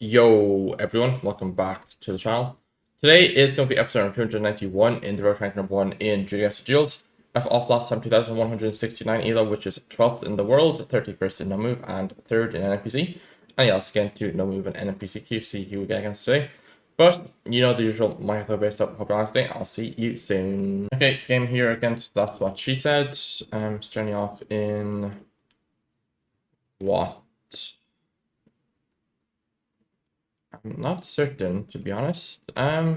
Yo everyone, welcome back to the channel. Today is going to be episode 291 in the World Rank number 1 in Geoguessr Duels. I've off last time 2169 ELO, which is 12th in the world, 31st in no move, and 3rd in NMPZ. And yeah, let's get into no move and NMPZ Q, see who we get against today. But you know the usual method based up popularity. I'll see you soon. Okay, game here against That's What She Said. Starting off in what? I'm not certain, to be honest. Is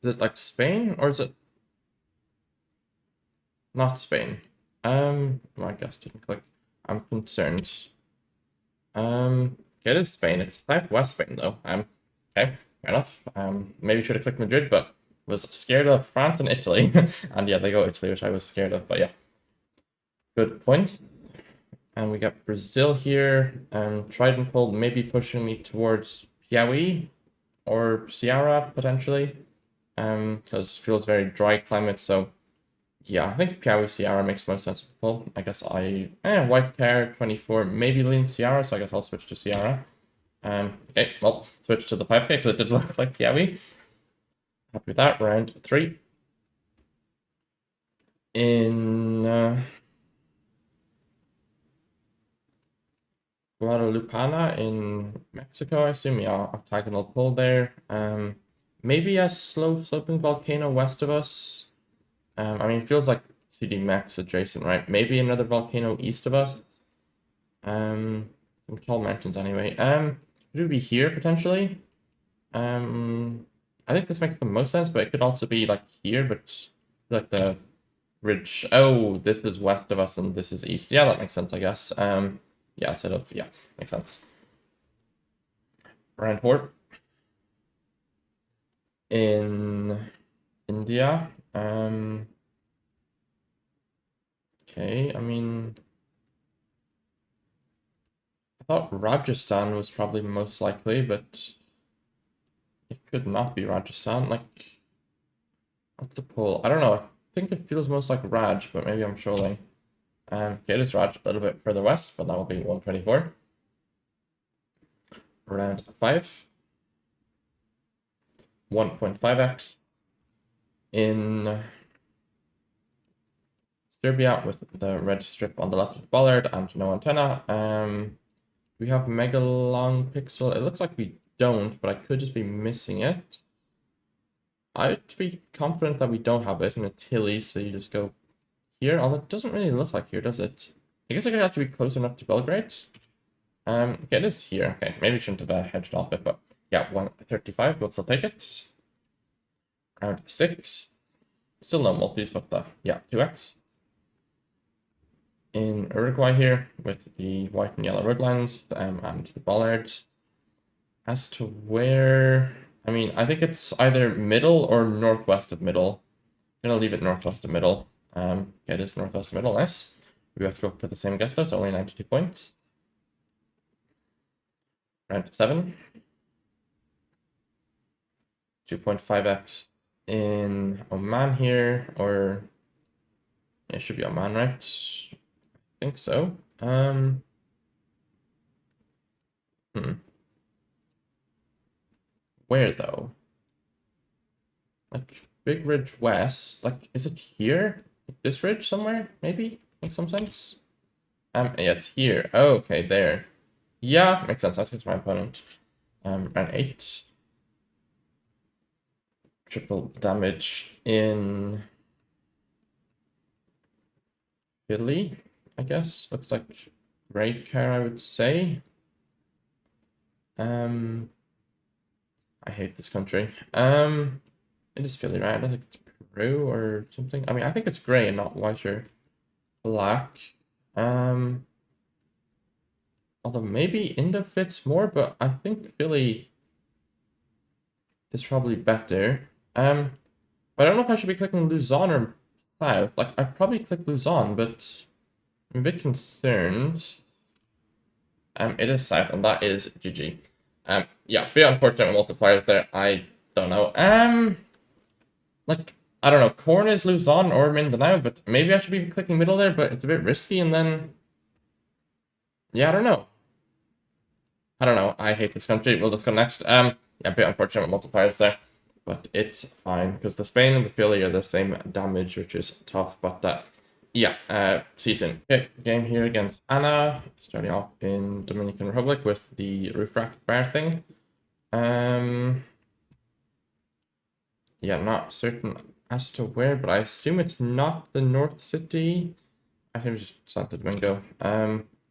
it like Spain or is it not Spain? I guess didn't click. I'm concerned. It is Spain. It's Southwest Spain though. Okay, fair enough. Maybe should have clicked Madrid, but was scared of France and Italy. And yeah, they go Italy, which I was scared of, but yeah. Good points. And we got Brazil here. Trident pull maybe pushing me towards Piauí or Ceará potentially. Because it feels very dry climate, so yeah, I think Piauí Ceará makes most sense to pull. I guess white pair 24, maybe lean Ceará, so I guess I'll switch to Ceará. Okay, well, switch to the 5k because it did look like Piauí. Happy with that. Round 3. In Guadalupana in Mexico, I assume. Yeah, octagonal pull there. Maybe a slow sloping volcano west of us. I mean, it feels like CD Max adjacent, right? Maybe another volcano east of us. Some tall mountains anyway. Could it be here potentially? I think this makes the most sense, but it could also be like here, but like the ridge. Oh, this is west of us and this is east. Yeah, that makes sense, I guess. Yeah, instead of yeah, makes sense. Round 4 in India. Okay, I mean, I thought Rajasthan was probably most likely, but it could not be Rajasthan. Like, what's the pull? I don't know. I think it feels most like Raj, but maybe I'm trolling. Okay, it is Raj a little bit further west, but that will be 124. Round 5. 1.5x in Serbia with the red strip on the left of the bollard and no antenna. We have mega long pixel. It looks like we don't, but I could just be missing it. I'd be confident that we don't have it in a Tilly, so you just go here. Although it doesn't really look like here, does it? I guess I could have to be close enough to Belgrade. Okay, it is here. Okay, maybe I shouldn't have hedged off it, but yeah, 135. We'll still take it. Round 6. Still no multis, but yeah, 2x. In Uruguay here with the white and yellow road lines and the bollards. As to where, I mean, I think it's either middle or northwest of middle. I'm gonna leave it northwest of middle. Okay, it is northwest of middle. Nice. We have to go for the same guess though, so only 92 points. Round 7. 2.5x in Oman here, or yeah, it should be Oman, right? I think so. Where though? Like Big Ridge West. Like, is it here? This ridge somewhere? Maybe? Makes some sense. Yeah, it's here. Oh, okay, there. Yeah, makes sense. That's my opponent. Round 8. Triple damage in Philly, I guess. Looks like great care, I would say. I hate this country. It is Philly, right? I don't think it's Peru or something. I mean, I think it's gray and not white or black. Although maybe Indo fits more, but I think Philly is probably better. But I don't know if I should be clicking Luzon or South. Like, I probably click Luzon, but I'm a bit concerned. It is South, and that is GG. Yeah, be unfortunate with multipliers there. I don't know. Like, I don't know. Corn is Luzon or Mindanao, but maybe I should be clicking middle there, but it's a bit risky, and then Yeah, I don't know. I hate this country. We'll just go next. Yeah, a bit unfortunate with multipliers there, but it's fine because the Spain and the Philly are the same damage, which is tough. But yeah. See you soon. Okay, game here against Anna, starting off in Dominican Republic with the refract bar thing. Yeah, not certain as to where, but I assume it's not the North City. I think it's just Santo Domingo.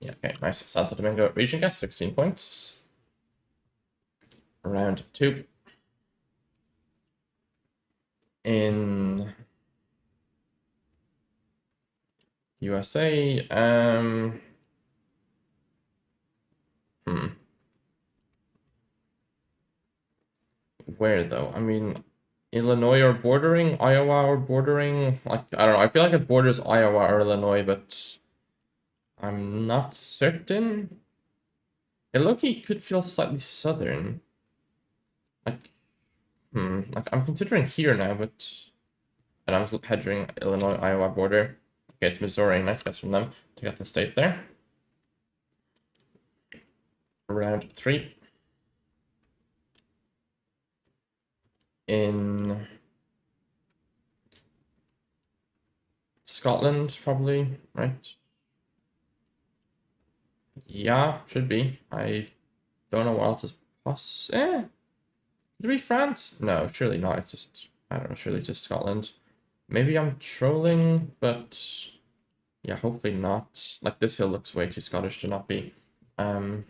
Yeah, okay, nice. Santo Domingo region guess, 16 points. Round 2. In USA, where though? I mean, Illinois or bordering, Iowa or bordering, like, I don't know, I feel like it borders Iowa or Illinois, but I'm not certain. It low-key could feel slightly southern. Like, like, I'm considering here now, but, and I'm heading Illinois-Iowa border. Okay, it's Missouri, nice guess from them to get the state there. Round 3. In Scotland, probably, right? Yeah, should be. I don't know what else is possible. Could it be France? No, surely not. It's just, I don't know, surely it's just Scotland. Maybe I'm trolling, but yeah, hopefully not. Like, this hill looks way too Scottish to not be, you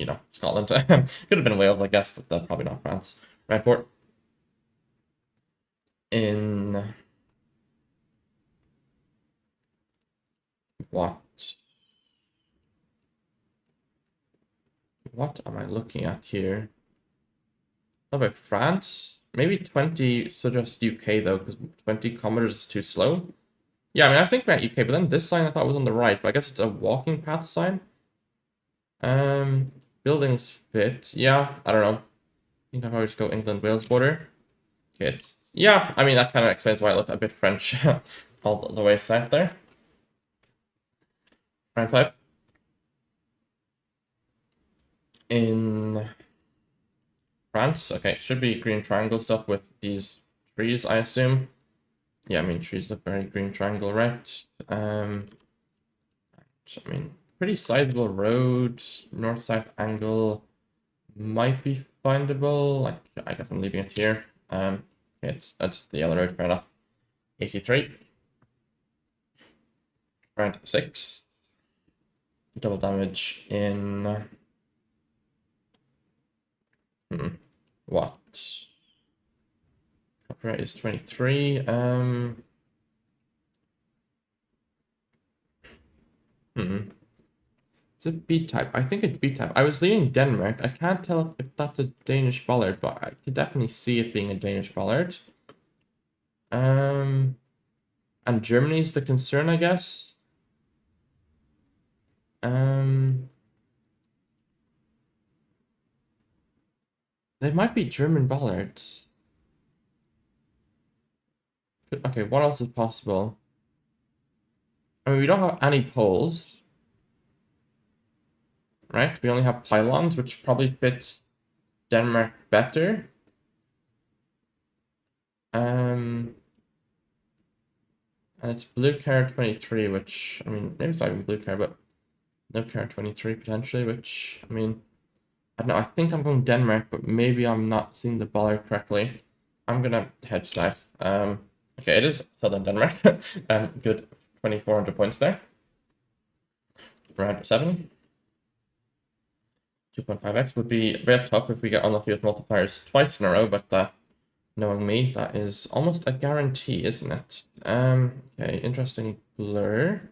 know, Scotland. Could have been Wales, I guess, but that's probably not France. Round 4. In what? What am I looking at here? How about France? Maybe 20 suggests UK though, because 20 kilometers is too slow. Yeah, I mean, I was thinking about UK, but then this sign I thought was on the right, but I guess it's a walking path sign. Buildings fit. Yeah, I don't know. I think I'll probably just go England-Wales border. Okay, yeah, I mean, that kind of explains why I looked a bit French all the way south there. Round 5. In France, okay, it should be green triangle stuff with these trees, I assume. Yeah, I mean, trees look very green triangle, right? I mean, pretty sizable road, north-south angle might be findable. Like, I guess I'm leaving it here. It's that's the yellow road, fair enough. 83. Round 6. Double damage in what? Copyright is 23. Is it B-type? I think it's B-type. I was leaving Denmark. I can't tell if that's a Danish bollard, but I could definitely see it being a Danish bollard. And Germany's the concern, I guess. They might be German bollards. Okay, what else is possible? I mean, we don't have any poles, right? We only have pylons, which probably fits Denmark better. And it's blue car 23, which, I mean, maybe it's not even blue car, but no car 23 potentially, which, I mean, I don't know, I think I'm going Denmark, but maybe I'm not seeing the bollard correctly. I'm gonna head south. Okay, it is southern Denmark. Good 2,400 points there. Round 7. 2.5x would be a bit tough if we get unlucky with multipliers twice in a row, but knowing me, that is almost a guarantee, isn't it? Okay, interesting blur.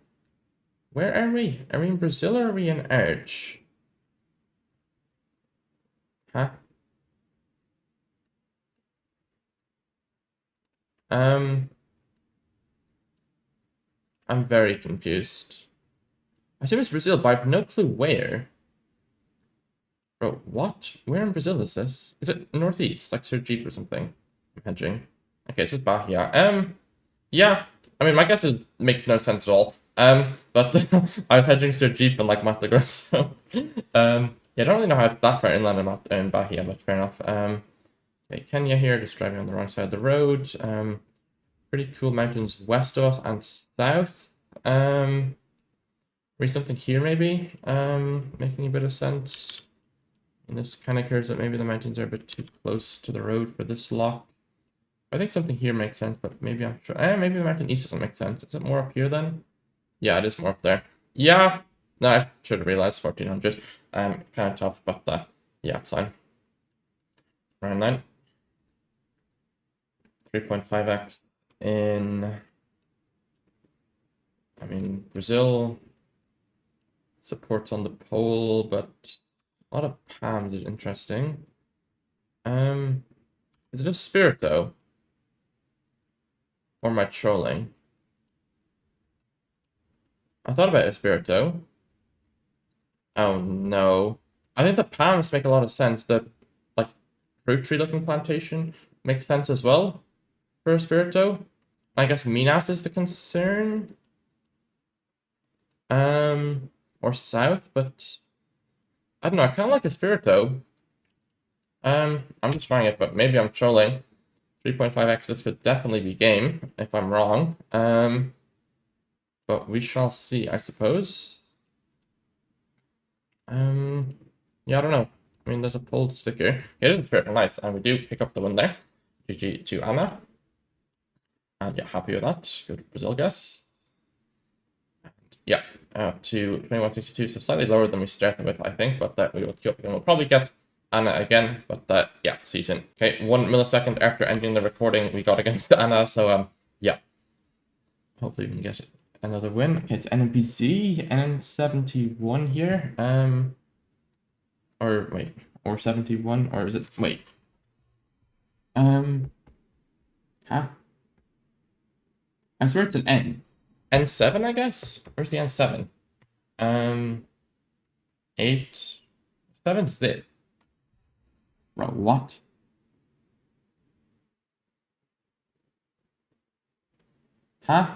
Where are we? Are we in Brazil or are we in Urge? Huh? I'm very confused. I assume it's Brazil, but I have no clue where. Bro, what? Where in Brazil is this? Is it northeast, like Sergipe or something? I'm hedging. Okay, it's just Bahia. Yeah. I mean, my guess makes no sense at all. But I was hedging Sir Jeep and like Matagros, so yeah, I don't really know how it's that far inland in Bahia, but fair enough. Okay, Kenya here, just driving on the wrong side of the road. Pretty cool mountains west of us and south. Maybe something here, maybe. Making a bit of sense. And this kind of occurs that maybe the mountains are a bit too close to the road for this lock. I think something here makes sense, but maybe I'm sure. Maybe the mountain east doesn't make sense. Is it more up here then? Yeah, it is more up there. Yeah. No, I should have realized 1400. Kind of tough, but yeah, it's fine. Round 9. 3.5x in. I mean, Brazil supports on the pole, but a lot of palms is interesting. Is it a spirit though? Or am I trolling? I thought about a spirit though. Oh no. I think the palms make a lot of sense. The like fruit tree looking plantation makes sense as well for a spirito. I guess Minas is the concern. Or south, but I don't know. I kind of like a spirito. I'm just trying it, but maybe I'm trolling. 3.5x, this could definitely be game if I'm wrong. But we shall see, I suppose. Yeah, I don't know. I mean, there's a pulled sticker. It is very nice, and we do pick up the win there. GG to Anna. And yeah, happy with that. Good Brazil guess. And yeah, to 2162, so slightly lower than we started with, I think, but that we will keep and we'll probably get Anna again, but yeah, see you soon. Okay, 1 millisecond after ending the recording, we got against Anna, so yeah. Hopefully we can get another win. Okay, it's NMPZ, N71 here. Or wait, or 71, or is it, wait. Huh? I swear it's an N. N7, I guess? Where's the N7? 8. 7's this. Bro, what? Huh?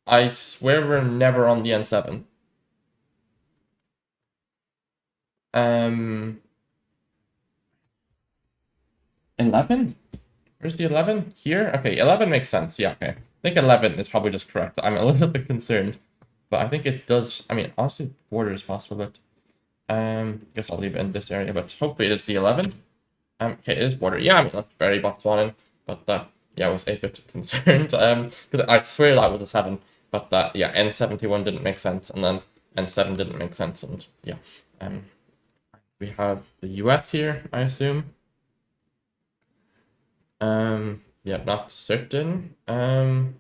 I swear we're never on the N7. 11? Where's the 11? Here? Okay, 11 makes sense. Yeah, okay. I think 11 is probably just correct. I'm a little bit concerned, but I think it does. I mean, honestly, border is possible, but I guess I'll leave it in this area, but hopefully it is the 11. Okay, it is border. Yeah, I mean, that's very Botswanan, but yeah, I was a bit concerned. Because I swear that was a 7, but yeah, N71 didn't make sense, and then N7 didn't make sense, and yeah. We have the US here, I assume. Yeah, not certain. I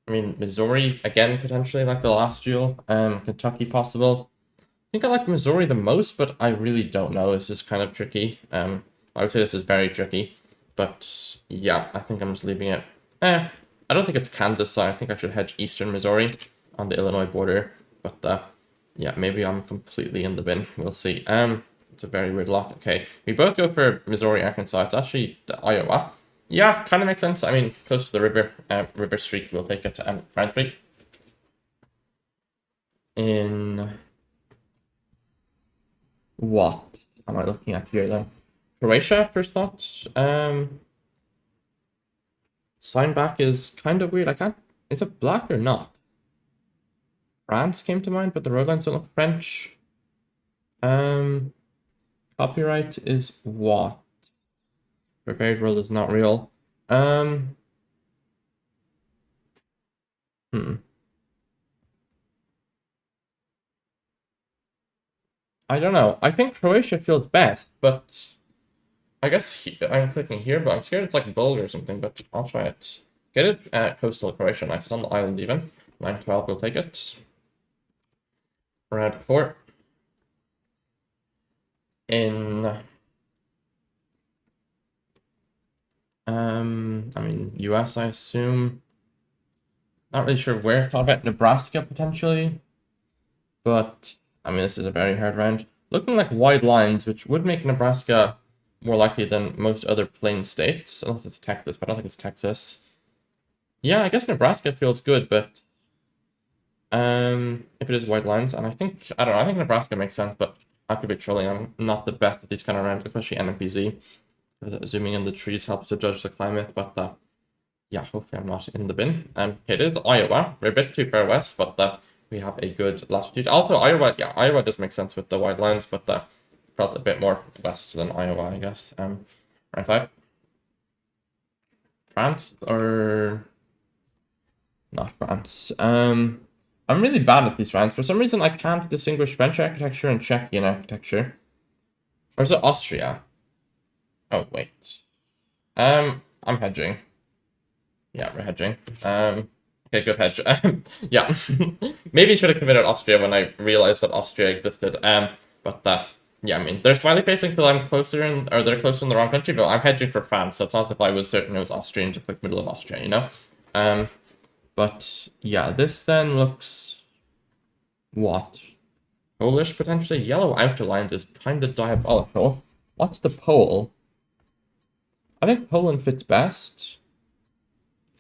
mean, Missouri, again, potentially, like the last duel. Kentucky, possible. I think I like Missouri the most, but I really don't know. This is kind of tricky. I would say this is very tricky. But, yeah, I think I'm just leaving it. I don't think it's Kansas, so I think I should hedge Eastern Missouri on the Illinois border. But, yeah, maybe I'm completely in the bin. We'll see. It's a very weird lock. Okay, we both go for Missouri, Arkansas. It's actually the Iowa. Yeah, kind of makes sense. I mean, close to the river. River Street, we'll take it to round 3. In what am I looking at here then? Croatia, first thoughts. Sign back is kind of weird. I can't. Is it black or not? France came to mind, but the road lines don't look French. Copyright is what? Prepared world is not real. I don't know. I think Croatia feels best, but I guess I'm clicking here, but I'm scared it's like Bulgaria or something, but I'll try it. Get it coastal Croatia. Nice. It's on the island even. 912, we'll take it. Round 4. In I mean, US, I assume. Not really sure where. Thought about Nebraska potentially. But, I mean, this is a very hard round. Looking like wide lines, which would make Nebraska more likely than most other plain states. Unless it's Texas, but I don't think it's Texas. Yeah, I guess Nebraska feels good, but if it is white lines, and I don't know, I think Nebraska makes sense, but I could be trolling. I'm not the best at these kind of rounds, especially NMPZ. Zooming in the trees helps to judge the climate, but yeah, hopefully I'm not in the bin. Okay, it is Iowa. We're a bit too far west, but we have a good latitude. Also, Iowa, yeah, Iowa does make sense with the white lines, but felt a bit more west than Iowa, I guess. Round 5. France or not France? I'm really bad at these rounds. For some reason, I can't distinguish French architecture and Czechian architecture. Or is it Austria? Oh, wait. I'm hedging. Yeah, we're hedging. Okay, good hedge. Yeah. Maybe should have committed Austria when I realized that Austria existed. But yeah, I mean, they're slightly facing till I'm closer in, or they're closer in the wrong country, but I'm hedging for France, so it's not as if I was certain it was Austrian, just like middle of Austria, you know? But yeah, this then looks what? Polish potentially? Yellow outer lines is kind of diabolical. What's the pole? I think Poland fits best.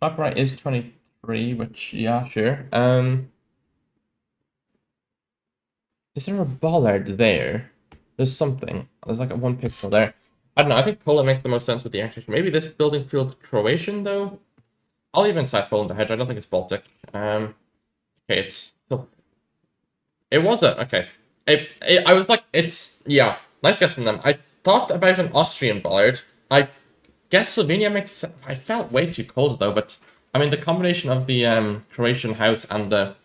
Top right is 23, which, yeah, sure. Is there a bollard there? There's something. There's like a 1 pixel there. I don't know, I think Poland makes the most sense with the architecture. Maybe this building feels Croatian, though? I'll even cite Poland to hedge. I don't think it's Baltic. Okay, it's... It wasn't. Okay. I was like, it's... Yeah, nice guess from them. I thought about an Austrian bollard. I guess Slovenia makes sense. I felt way too cold, though, but... I mean, the combination of the Croatian house and the,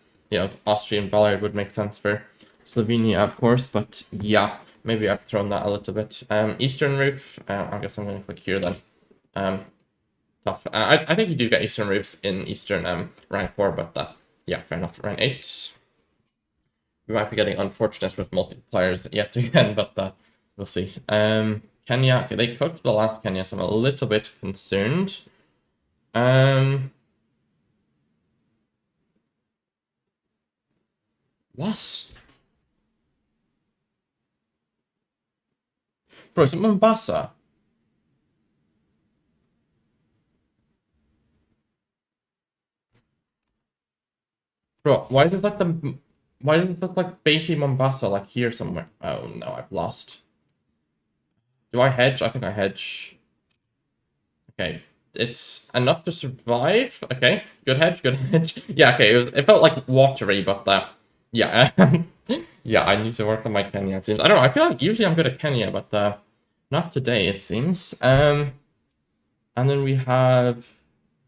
Austrian bollard would make sense for Slovenia, of course, but yeah, maybe I've thrown that a little bit. Eastern roof, I guess I'm going to click here then. Tough. I think you do get Eastern roofs in Eastern rank 4, but yeah, fair enough. Rank 8. We might be getting unfortunate with multipliers yet again, but we'll see. Kenya, okay, they cooked the last Kenya, so I'm a little bit concerned. What? Bro, is it Mombasa? Bro, why does it look like Beatty Mombasa, like here somewhere? Oh no, I've lost. Do I hedge? I think I hedge. Okay, it's enough to survive. Okay, good hedge, good hedge. Yeah, okay, it felt like watery, but yeah, yeah, I need to work on my Kenya. It seems. I don't know. I feel like usually I'm good at Kenya, but not today. It seems. And then we have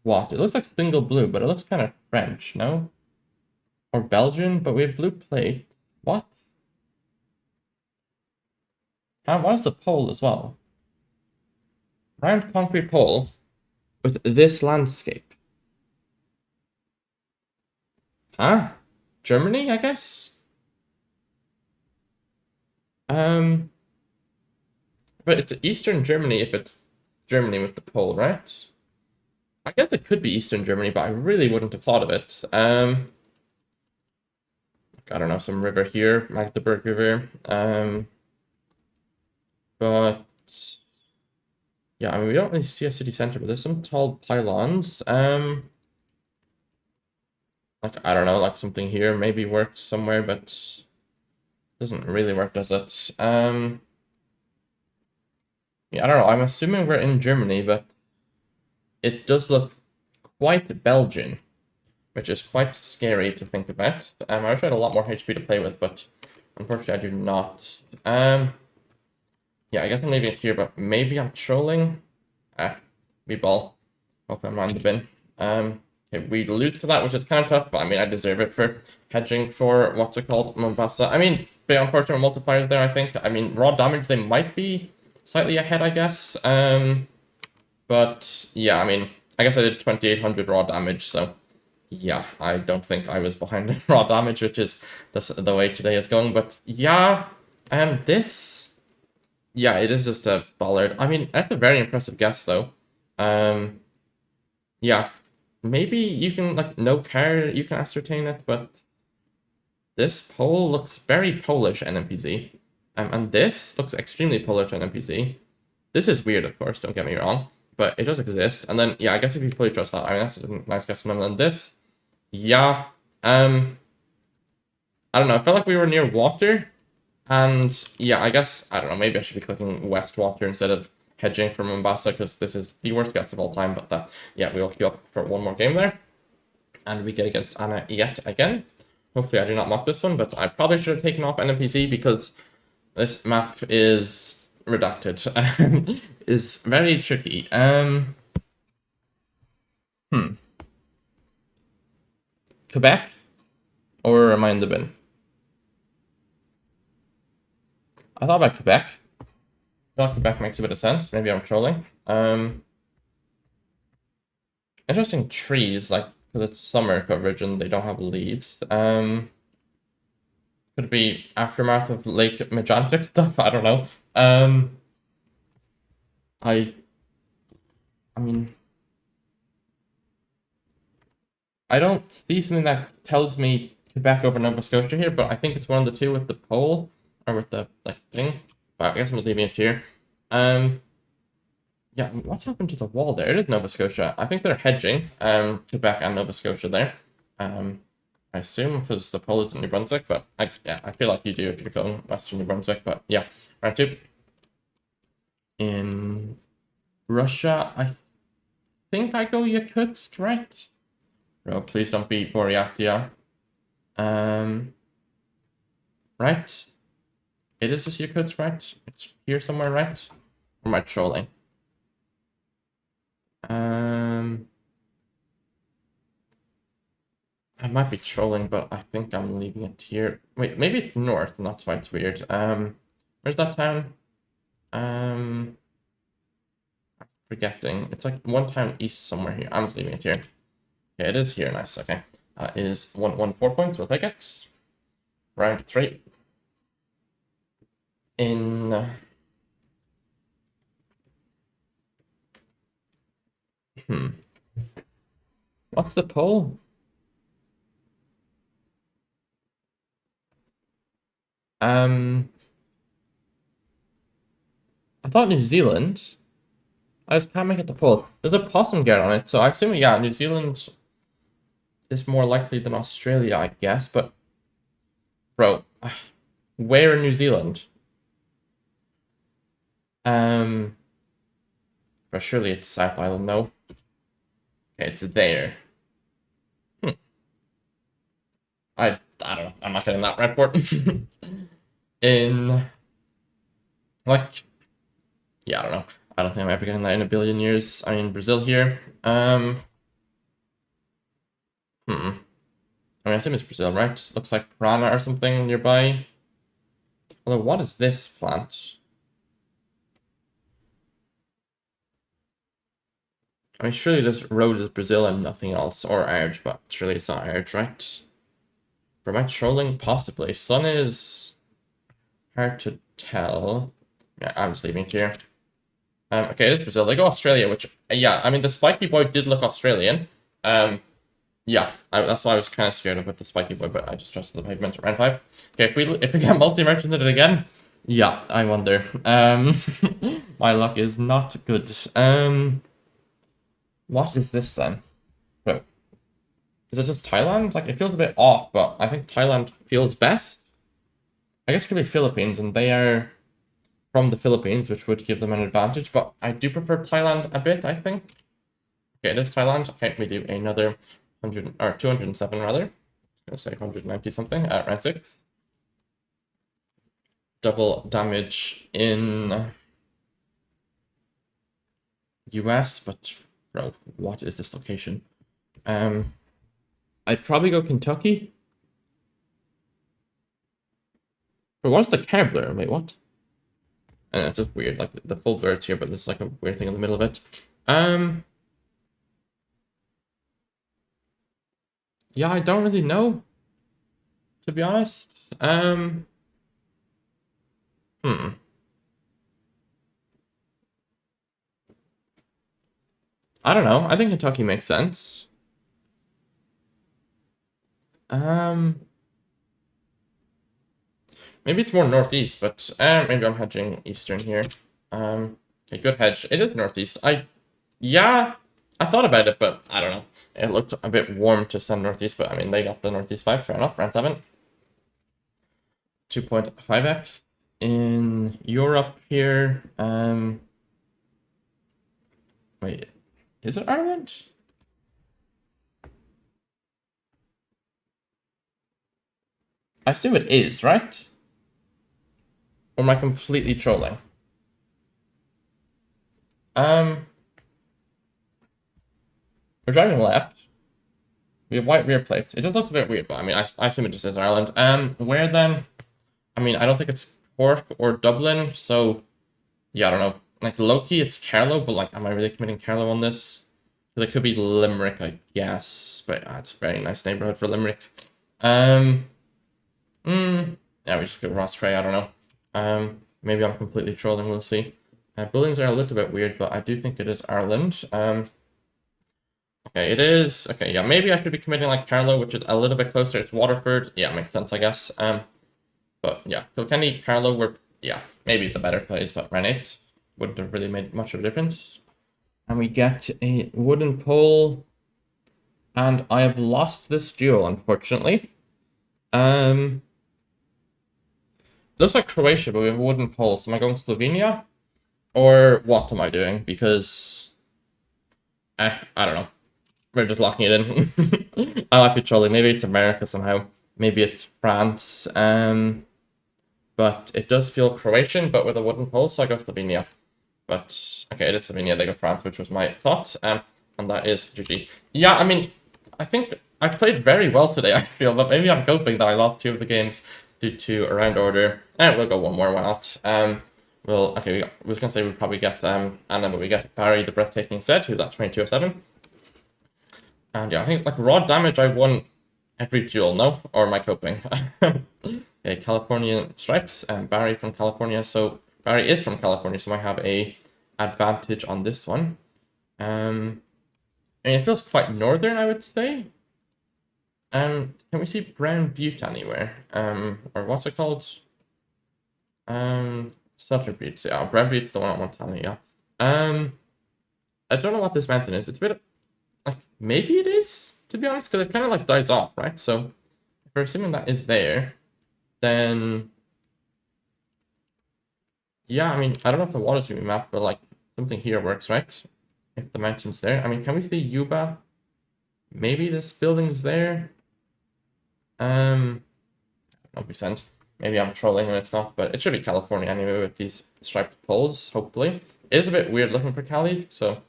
what? It looks like single blue, but it looks kind of French, no? Or Belgian, but we have blue plate. What? What is the pole as well? Round concrete pole with this landscape. Huh? Germany, I guess? But it's Eastern Germany if it's Germany with the pole, right? I guess it could be Eastern Germany, but I really wouldn't have thought of it. I don't know, some river here, Magdeburg River. But yeah, I mean, we don't really see a city center, but there's some tall pylons. Like, I don't know, like something here maybe works somewhere, but doesn't really work, does it? Yeah, I don't know. I'm assuming we're in Germany, but it does look quite Belgian, which is quite scary to think about. I wish I had a lot more HP to play with, but unfortunately I do not. Yeah, I guess I'm leaving it here, but maybe I'm trolling. We ball. Hopefully I'm not in the bin. Okay, we lose to that, which is kind of tough, but I mean, I deserve it for hedging for, what's it called, Mombasa. I mean, big unfortunate multipliers there, I think. I mean, raw damage, they might be slightly ahead, I guess. But yeah, I mean, I guess I did 2,800 raw damage, so yeah, I don't think I was behind in raw damage, which is the way today is going. But yeah, and this, yeah, it is just a bollard. I mean, that's a very impressive guess, though. Yeah, maybe you can, like, no car, you can ascertain it, but this pole looks very Polish NMPZ. And this looks extremely Polish NMPZ. This is weird, of course, don't get me wrong. but it does exist. And then, yeah, I guess if you fully trust that, I mean, that's a nice guess from them. And this, yeah, I don't know. I felt like we were near water. And yeah, I guess, I don't know, maybe I should be clicking West Water instead of hedging for Mombasa, because this is the worst guess of all time. But that, yeah, we'll queue up for one more game there. And we get against Anna yet again. Hopefully I do not mock this one, but I probably should have taken off NMPZ because this map is redacted. Is very tricky. Quebec? Or am I in the bin? I thought about Quebec. I thought Quebec makes a bit of sense. Maybe I'm trolling. Interesting trees, like, because it's summer coverage and they don't have leaves. Could it be aftermath of Lake Majantic stuff? I don't know. I mean, I don't see something that tells me Quebec over Nova Scotia here, but I think it's one of the two with the pole, or with the, like, thing. But I guess I'm leaving it here. Yeah, what's happened to the wall there? It is Nova Scotia. I think they're hedging, Quebec and Nova Scotia there. I assume because the pole is in New Brunswick, but I feel like you do if you're going Western New Brunswick, but yeah. Round two. In Russia, I think I go Yakutsk, right? Bro, please don't be Buryatia. Right? It is just Yakutsk, right? It's here somewhere, right? Or am I trolling? I might be trolling, but I think I'm leaving it here. Wait, maybe it's north, and that's why it's weird. Where's that town? I'm forgetting. It's like one town east somewhere here. I'm just leaving it here. Yeah, it is here. Nice. Okay. Is 4 points. We'll take it. Round 3. In what's the poll? I thought New Zealand. I just can't make it the poll. There's a possum get on it, so I assume, yeah, New Zealand is more likely than Australia, I guess, but bro, where in New Zealand? But surely it's South Island, no? It's there. I don't know. I'm not getting that report. In, like, yeah, I don't know. I don't think I'm ever getting that in a billion years. I'm in Brazil here. I mean, I assume it's Brazil, right? Looks like piranha or something nearby. Although, what is this plant? I mean, surely this road is Brazil and nothing else, or Arge, but surely it's not Arge, right? Or am I trolling? Possibly. Sun is hard to tell. Yeah, I'm just leaving it here. Okay, it is Brazil. They go Australia, which, yeah, I mean, the spiky boy did look Australian. Yeah, that's why I was kind of scared of with the spiky boy, but I just trusted the pavement. Round 5. Okay, if we get multi-merchanted it again, yeah, I wonder. My luck is not good. What is this then? Bro, is it just Thailand? Like, it feels a bit off, but I think Thailand feels best. I guess it could be Philippines, and they are from the Philippines, which would give them an advantage, but I do prefer Thailand a bit, I think. Okay, it is Thailand. Okay, we do another 100 or 207 rather. I'm gonna say 190 something at round 6. Double damage in US, but bro, what is this location? I'd probably go Kentucky. But what's the car blur? Wait, what? And it's just weird, like the full blur is here, but there's like a weird thing in the middle of it. Yeah, I don't really know, to be honest. I don't know. I think Kentucky makes sense. Maybe it's more northeast, but maybe I'm hedging eastern here. Okay, good hedge. It is northeast. I Yeah, I thought about it, but I don't know. It looked a bit warm to send Northeast, but I mean, they got the Northeast 5, fair enough. Round 7. 2.5x. In Europe here, wait, is it Ireland? I assume it is, right? Or am I completely trolling? Um, we're driving left. We have white rear plates. It just looks a bit weird, but I mean, I assume it just is Ireland. Where then? I mean, I don't think it's Cork or Dublin, so yeah, I don't know. Like Loki, it's Carlow, but like, am I really committing Carlow on this? Because it could be Limerick, I guess, but it's a very nice neighborhood for Limerick. Um, yeah, we just go Ross Trey. I don't know. Maybe I'm completely trolling. We'll see. Buildings are a little bit weird, but I do think it is Ireland. Okay, it is. Okay, yeah, maybe I should be committing like Carlow, which is a little bit closer. It's Waterford. Yeah, makes sense, I guess. But yeah, Kilkenny, Carlow were, yeah, maybe the better plays, but Renate wouldn't have really made much of a difference. And we get a wooden pole, and I have lost this duel, unfortunately. Looks like Croatia, but we have a wooden pole. So am I going Slovenia? Or what am I doing? Because, I don't know. We're just locking it in. I like it, trolling. Maybe it's America somehow. Maybe it's France. But it does feel Croatian, but with a wooden pole, so I go Slovenia. But okay, it is Slovenia. They go France, which was my thought. And that is GG. Yeah, I mean, I think I've played very well today, I feel, but maybe I'm hoping that I lost 2 of the games due to a round order. And we'll go one more, why not? Well, okay, we was gonna say we'd probably get Anna, but we get Barry the Breathtaking Set, who's at 2207. And yeah, I think like raw damage I won every duel, no? Or am I coping? Okay, California Stripes and Barry from California. So Barry is from California, so I have a advantage on this one. And it feels quite northern, I would say. Can we see Brown Butte anywhere? Or what's it called? Sutter Butte. Yeah, Brown Butte's the one I want to tell you. Yeah. I don't know what this mountain is. It's a bit like maybe it is, to be honest, because it kind of like dies off, right? So if we're assuming that is there, then yeah, I mean, I don't know if the water's gonna be mapped, but like something here works, right? If the mountain's there. I mean, can we see Yuba? Maybe this building's there. Don't be sent. Maybe I'm trolling when it's not, but it should be California anyway with these striped poles, hopefully. It is a bit weird looking for Cali, so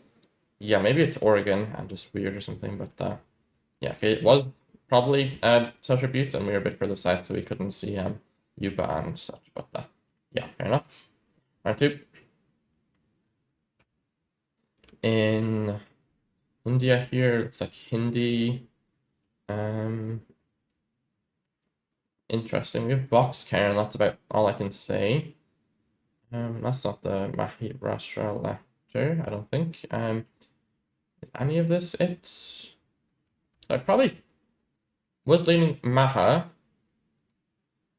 yeah, maybe it's Oregon and just weird or something, but yeah, okay, it was probably Sutter Butte, and we were a bit further south, so we couldn't see Yuba and such, but yeah, fair enough. Round 2. In India here, looks like Hindi. Interesting. We have Boxcar, and that's about all I can say. That's not the Maharashtra letter, I don't think. Is any of this it? I probably was leaning Maha,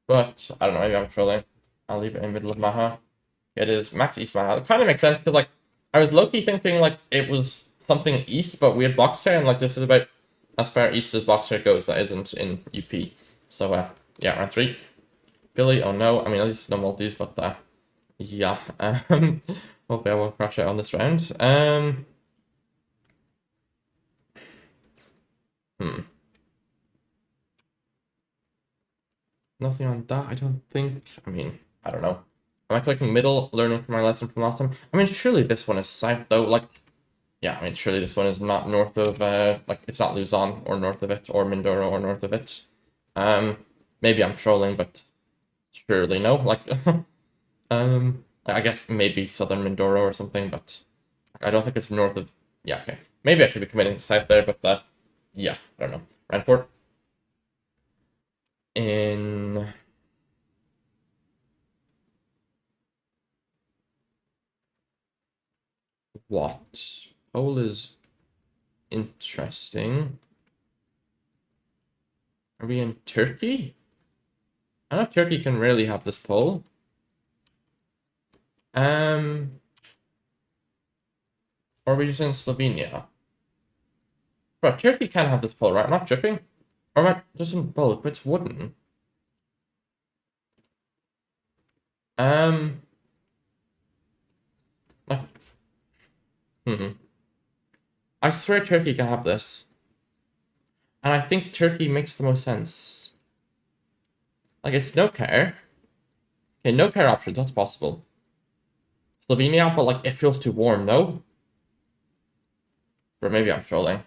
but I don't know, maybe I'm trolling. I'll leave it in the middle of Maha. It is Max East Maha. It kind of makes sense because like I was low-key thinking like it was something east, but we had Boxcar, and like this is about as far east as Boxcar goes that isn't in UP. So yeah, round 3. Billy, oh no, I mean at least no multis, but yeah. Hopefully I won't crash out on this round. Nothing on that, I don't think. I mean, I don't know. Am I clicking middle, learning from my lesson from last time? I mean, surely this one is south though. Like, yeah, I mean, surely this one is not north of, like, it's not Luzon or north of it, or Mindoro or north of it. Maybe I'm trolling, but surely no. Like, I guess maybe southern Mindoro or something, but I don't think it's north of. Yeah, okay. Maybe I should be committing south there, but yeah, I don't know. Round 4. In what? Pole is interesting. Are we in Turkey? I know Turkey can rarely have this pole. Or are we just in Slovenia? Bro, Turkey can have this pole, right? I'm not tripping. Or am I just in both? But it's wooden. Um, like, I swear Turkey can have this. And I think Turkey makes the most sense. Like, it's no care. Okay, no care options, that's possible. Slovenia, but like, it feels too warm, no? Or maybe I'm trolling.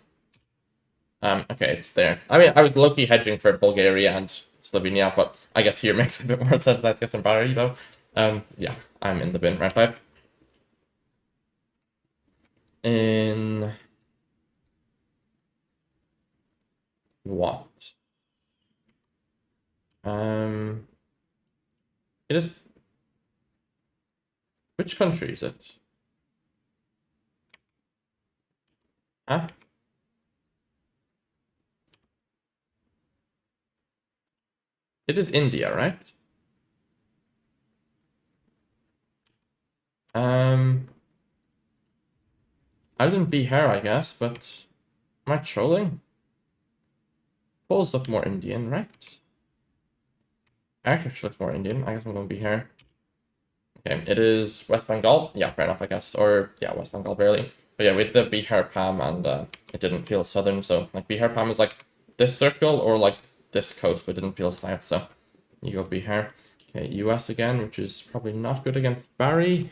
Okay, it's there. I mean, I was low-key hedging for Bulgaria and Slovenia, but I guess here makes a bit more sense, I guess, in Bari, though. Yeah, I'm in the bin, round 5. In... what? It is... which country is it? Huh? It is India, right? I was in Bihar, I guess, but am I trolling? Poles look more Indian, right? Architecture looks more Indian. I guess I'm going Bihar. Okay, it is West Bengal. Yeah, fair enough, I guess. Or, yeah, West Bengal, barely. But yeah, we had the Bihar Palm, and it didn't feel southern, so, like, Bihar Palm is, like, this circle, or, like, this coast, but didn't feel south, so you go Bihar. Okay, US again, which is probably not good against Barry.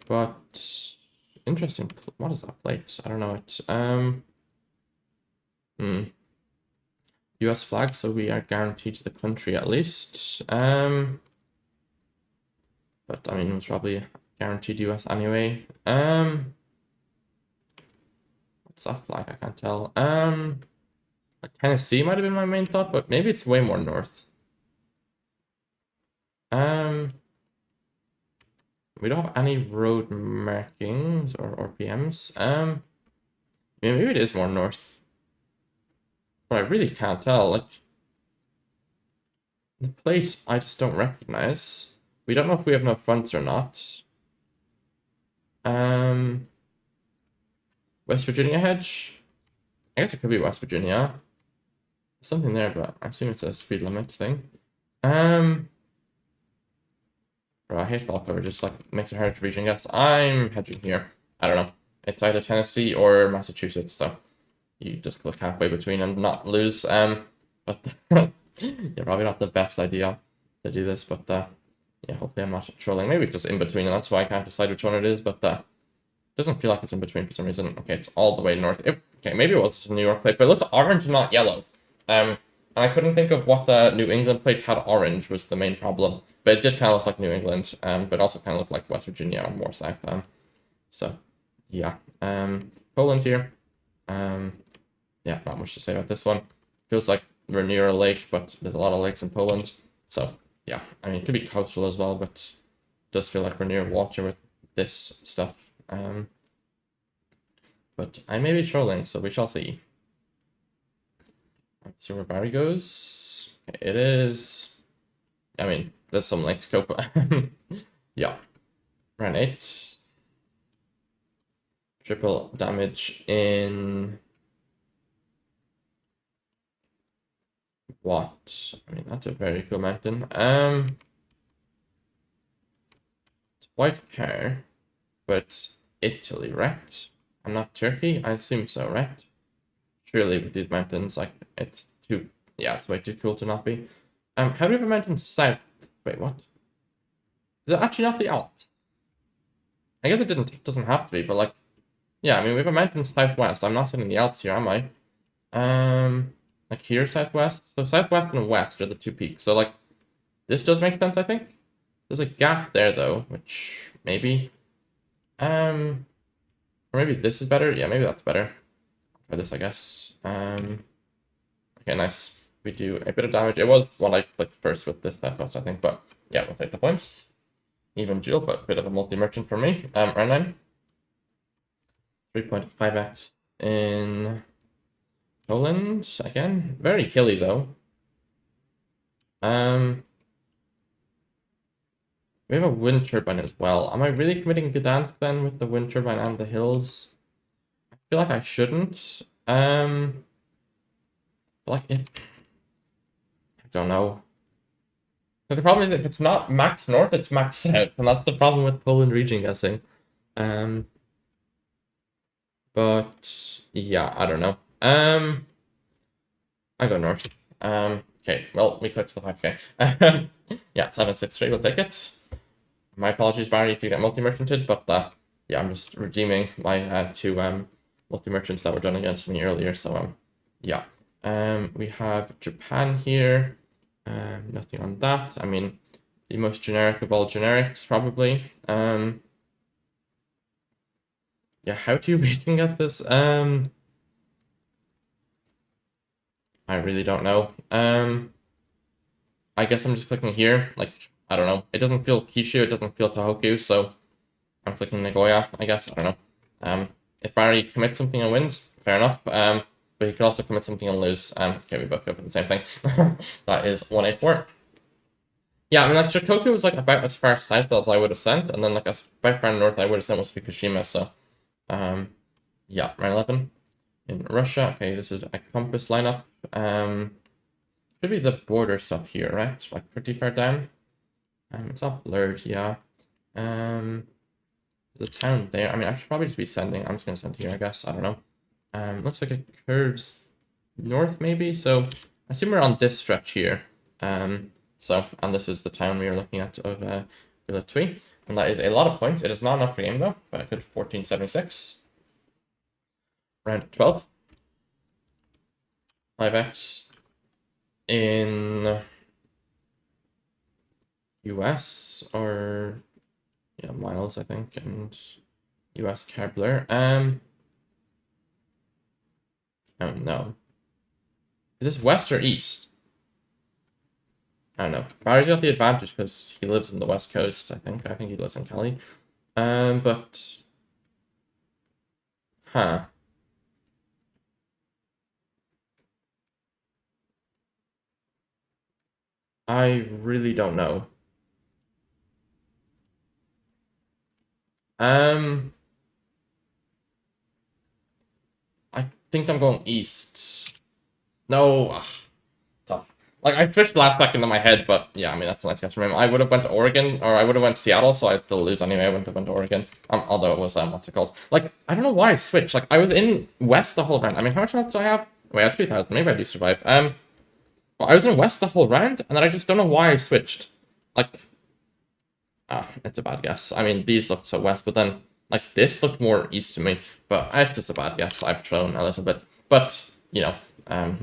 But interesting. What is that plate? I don't know it. US flag, so we are guaranteed to the country at least. But I mean, it was probably guaranteed US anyway. What's that flag? I can't tell. Like Tennessee might have been my main thought, but maybe it's way more north. We don't have any road markings or PMs. Maybe it is more north. But I really can't tell. Like, the place I just don't recognize. We don't know if we have no fronts or not. West Virginia hedge? I guess it could be West Virginia. Something there, but I assume it's a speed limit thing. Bro, I hate ball coverage. It's like makes it hard to reach and guess. I'm hedging here. I don't know. It's either Tennessee or Massachusetts, so you just click halfway between and not lose. But yeah, probably not the best idea to do this, but yeah, hopefully I'm not trolling. Maybe it's just in between, and that's why I can't decide which one it is, but doesn't feel like it's in between for some reason. Okay, it's all the way north. Okay, maybe it was a New York plate, but it looked orange, not yellow. And I couldn't think of what the New England plate had orange was the main problem. But it did kind of look like New England, but also kind of looked like West Virginia or more south. So, yeah. Poland here. Yeah, not much to say about this one. Feels like we're near a lake, but there's a lot of lakes in Poland. So, yeah. I mean, it could be coastal as well, but does feel like we're near water with this stuff. But I may be trolling, so we shall see. Let's see where Barry goes. It is... I mean, there's some link scope. Yeah. Round 8. Triple damage in... what? I mean, that's a very cool mountain. It's white car, but it's Italy, right? And not Turkey? I assume so, right? Surely with these mountains, like, it's too... yeah, it's way too cool to not be. How do we have a mountain south? Wait, what? Is it actually not the Alps? I guess it doesn't have to be, but like, yeah, I mean, we have a mountain southwest. I'm not sitting in the Alps here, am I? Like here, southwest. So southwest and west are the two peaks. So like, this does make sense, I think. There's a gap there though, which maybe, or maybe this is better. Yeah, maybe that's better. Try this, I guess. Okay, nice. We do a bit of damage. It was what I clicked first with this southwest, I think, but yeah, we'll take the points. Even duel, but a bit of a multi-merchant for me. Round 9. 3.5x in Poland again. Very hilly though. We have a wind turbine as well. Am I really committing Gdansk then with the wind turbine and the hills? I feel like I shouldn't. Like it. I don't know. But the problem is if it's not max north, it's max south, and that's the problem with Poland region guessing. Um, but yeah, I don't know. I go north. Okay, well, we clicked the 5K. Yeah, 763, we'll take it. My apologies, Barry, if you get multi-merchanted, but yeah, I'm just redeeming my two multi-merchants that were done against me earlier, so yeah. We have Japan here. Nothing on that. I mean, the most generic of all generics, probably. Yeah, how do you rating guess this? I really don't know. I guess I'm just clicking here. Like, I don't know. It doesn't feel Kishu, it doesn't feel Tohoku, so I'm clicking Nagoya, I guess. I don't know. If Barry commits something and wins, fair enough. But he could also commit something and lose. Okay, we both go for the same thing. That is 184. Yeah, I mean, like, Shikoku was, like, about as far south as I would have sent, and then, like, as about far north I would have sent was Fukushima, so, yeah, round 11. In Russia, okay, this is a compass lineup. Should be the border stuff here, right? Like, pretty far down. It's not blurred, yeah. The town there, I mean, I should probably just be sending, I'm just gonna send here, I guess, I don't know. Looks like it curves north, maybe, so I assume we're on this stretch here. So, and this is the town we are looking at of Vilatui, and that is a lot of points. It is not enough for game though, but I could 1476. Round 12. 5x in US, or yeah, miles, I think, and US Kepler. Oh no. Is this west or east? I don't know. Barry's got the advantage because he lives in the west coast, I think. I think he lives in Cali. But huh. I really don't know. I think I'm going east. No, tough. Like, I switched last second in my head, but yeah, I mean, that's a nice guess from him. I would have went to Oregon, or I would have went to Seattle, so I'd still lose anyway. I wouldn't have went to Oregon. Although it was, what's it called? Like, I don't know why I switched. Like, I was in West the whole round. I mean, how much health do I have? Wait, I have 3,000. Maybe I do survive. Well, I was in West the whole round, and then I just don't know why I switched. Like, it's a bad guess. I mean, these looked so West, but then, like, this looked more East to me. But it's just a bad guess. I've thrown a little bit. But, you know,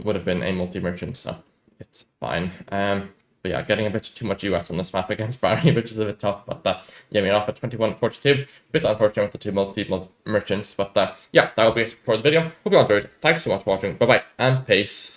would have been a multi-merchant, so it's fine. But yeah, getting a bit too much US on this map against Barry, which is a bit tough. But yeah, we're off at 21-42. Bit unfortunate with the two multi-merchants. But yeah, that will be it for the video. Hope you all enjoyed. Thanks so much for watching. Bye-bye, and peace.